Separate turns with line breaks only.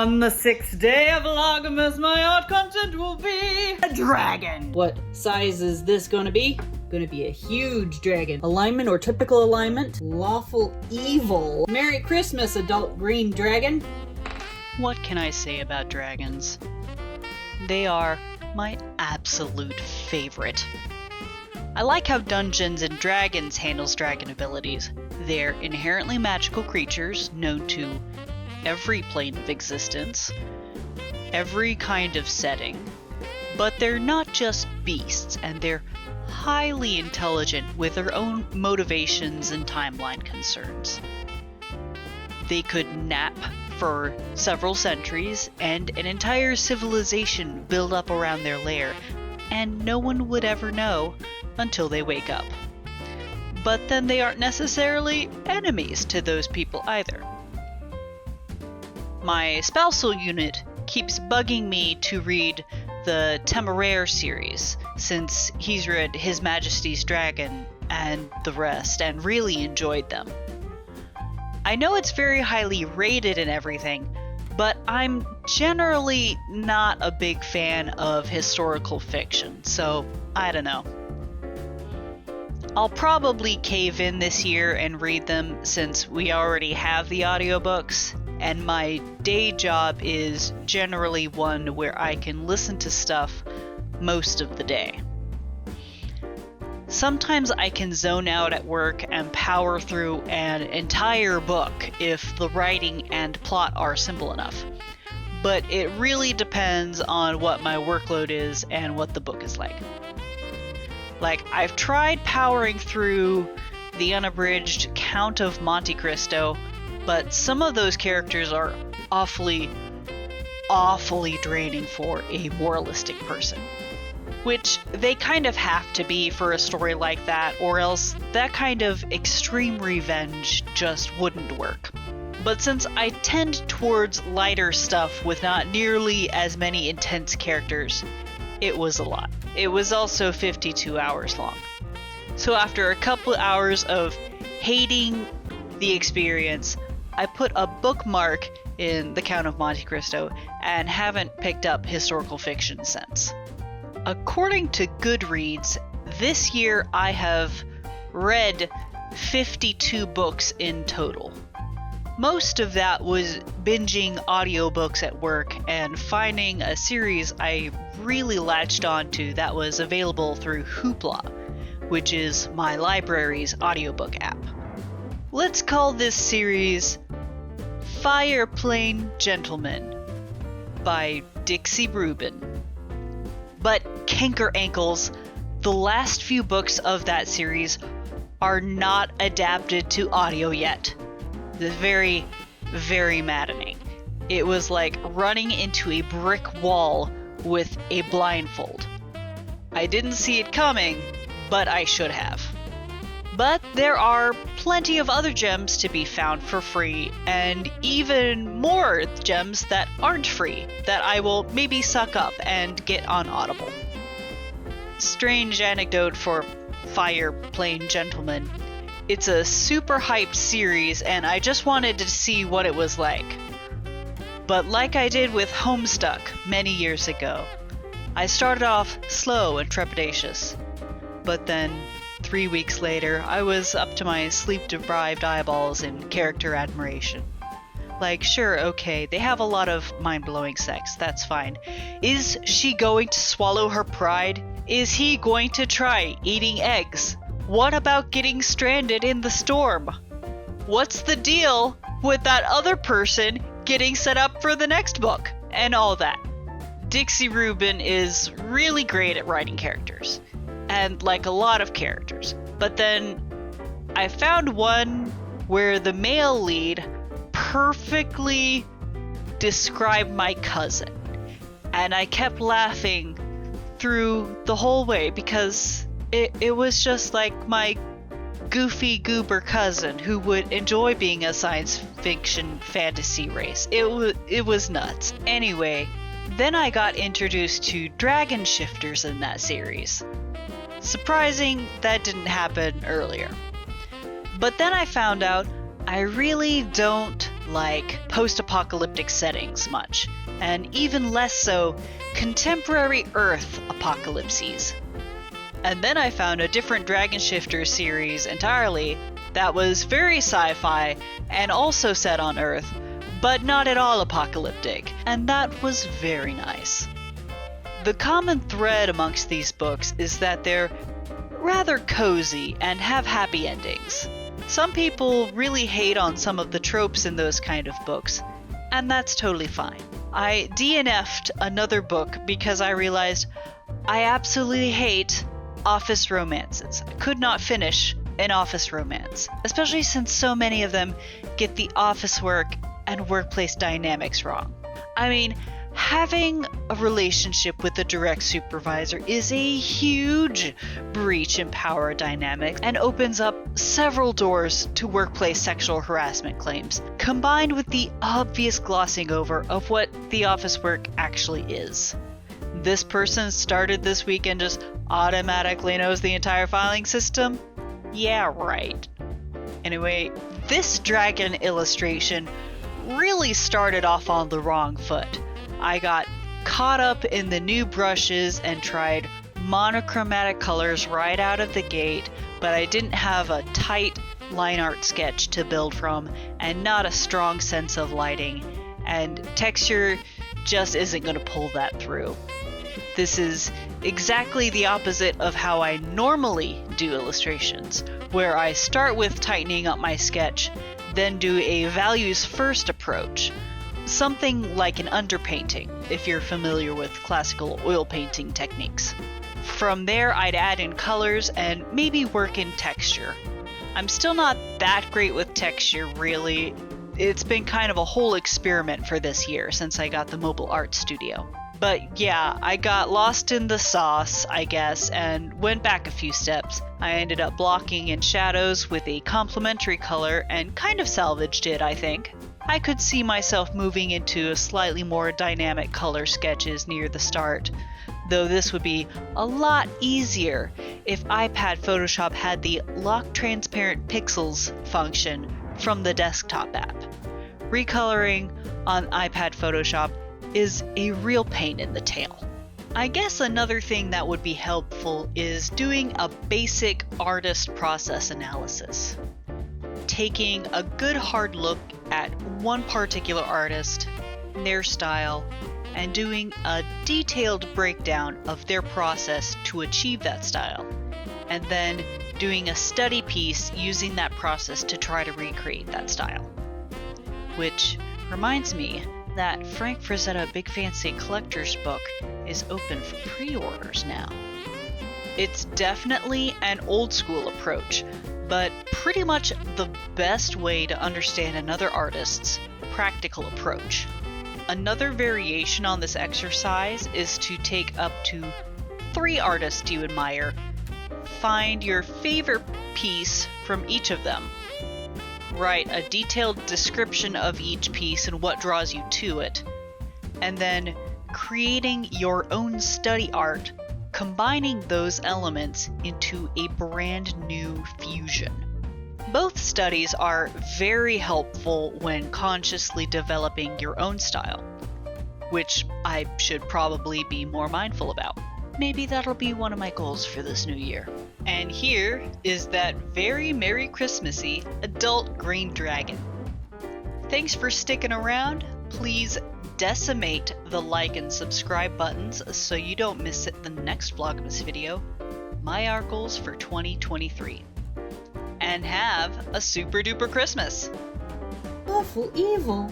On the 6th day of Vlogmas, my art content will be a dragon.
What size is this gonna be? Gonna be a huge dragon. Alignment or typical alignment. Lawful evil. Merry Christmas, adult green dragon.
What can I say about dragons? They are my absolute favorite. I like how Dungeons & Dragons handles dragon abilities. They're inherently magical creatures known to every plane of existence, every kind of setting, but they're not just beasts, and they're highly intelligent with their own motivations and timeline concerns. They could nap for several centuries and an entire civilization build up around their lair, and no one would ever know until they wake up. But then they aren't necessarily enemies to those people either. My spousal unit keeps bugging me to read the Temeraire series, since he's read His Majesty's Dragon and the rest and really enjoyed them. I know it's very highly rated and everything, but I'm generally not a big fan of historical fiction, so I don't know. I'll probably cave in this year and read them since we already have the audiobooks, and my day job is generally one where I can listen to stuff most of the day. Sometimes I can zone out at work and power through an entire book if the writing and plot are simple enough, but it really depends on what my workload is and what the book is like. Like, I've tried powering through the unabridged Count of Monte Cristo, but some of those characters are awfully draining for a moralistic person. Which they kind of have to be for a story like that, or else that kind of extreme revenge just wouldn't work. But since I tend towards lighter stuff with not nearly as many intense characters, it was a lot. It was also 52 hours long. So after a couple hours of hating the experience, I put a bookmark in the Count of Monte Cristo and haven't picked up historical fiction since. According to Goodreads, this year I have read 52 books in total. Most of that was binging audiobooks at work and finding a series I really latched onto that was available through Hoopla, which is my library's audiobook app. Let's call this series Fireplane Gentleman by Dixie Rubin. But canker ankles, the last few books of that series are not adapted to audio yet. It's very, very maddening. It was like running into a brick wall with a blindfold. I didn't see it coming, but I should have. But there are plenty of other gems to be found for free, and even more gems that aren't free that I will maybe suck up and get on Audible. Strange anecdote for Fireplane Gentleman. It's a super hyped series, and I just wanted to see what it was like. But like I did with Homestuck many years ago, I started off slow and trepidatious, but then 3 weeks later, I was up to my sleep-deprived eyeballs in character admiration. Like, sure, okay, they have a lot of mind-blowing sex, that's fine. Is she going to swallow her pride? Is he going to try eating eggs? What about getting stranded in the storm? What's the deal with that other person getting set up for the next book? And all that. Dixie Rubin is really great at writing characters. And like a lot of characters. But then I found one where the male lead perfectly described my cousin. And I kept laughing through the whole way because it was just like my goofy goober cousin who would enjoy being a science fiction fantasy race. It was nuts. Anyway, then I got introduced to dragon shifters in that series. Surprising that didn't happen earlier. But then I found out I really don't like post-apocalyptic settings much, and even less so contemporary Earth apocalypses. And then I found a different Dragon Shifter series entirely that was very sci-fi and also set on Earth, but not at all apocalyptic, and that was very nice. The common thread amongst these books is that they're rather cozy and have happy endings. Some people really hate on some of the tropes in those kind of books, and that's totally fine. I DNF'd another book because I realized I absolutely hate office romances. I could not finish an office romance, especially since so many of them get the office work and workplace dynamics wrong. I mean, having a relationship with a direct supervisor is a huge breach in power dynamics and opens up several doors to workplace sexual harassment claims, combined with the obvious glossing over of what the office work actually is. This person started this week and just automatically knows the entire filing system? Yeah, right. Anyway, this dragon illustration really started off on the wrong foot. I got caught up in the new brushes and tried monochromatic colors right out of the gate, but I didn't have a tight line art sketch to build from and not a strong sense of lighting, and texture just isn't going to pull that through. This is exactly the opposite of how I normally do illustrations, where I start with tightening up my sketch, then do a values first approach. Something like an underpainting, if you're familiar with classical oil painting techniques. From there, I'd add in colors and maybe work in texture. I'm still not that great with texture, really. It's been kind of a whole experiment for this year since I got the mobile art studio. But yeah, I got lost in the sauce, I guess, and went back a few steps. I ended up blocking in shadows with a complementary color and kind of salvaged it, I think. I could see myself moving into a slightly more dynamic color sketches near the start, though this would be a lot easier if iPad Photoshop had the lock transparent pixels function from the desktop app. Recoloring on iPad Photoshop is a real pain in the tail. I guess another thing that would be helpful is doing a basic artist process analysis. Taking a good hard look at one particular artist, their style, and doing a detailed breakdown of their process to achieve that style, and then doing a study piece using that process to try to recreate that style. Which reminds me that Frank Frazetta Big Fancy Collector's book is open for pre-orders now. It's definitely an old school approach, but pretty much the best way to understand another artist's practical approach. Another variation on this exercise is to take up to 3 artists you admire, find your favorite piece from each of them, write a detailed description of each piece and what draws you to it, and then creating your own study art, combining those elements into a brand new fusion. Both studies are very helpful when consciously developing your own style, which I should probably be more mindful about. Maybe that'll be one of my goals for this new year. And here is that very Merry Christmassy adult green dragon. Thanks for sticking around. Please decimate the like and subscribe buttons so you don't miss the next Vlogmas video. My art goals for 2023. And have a super duper Christmas!
Awful evil.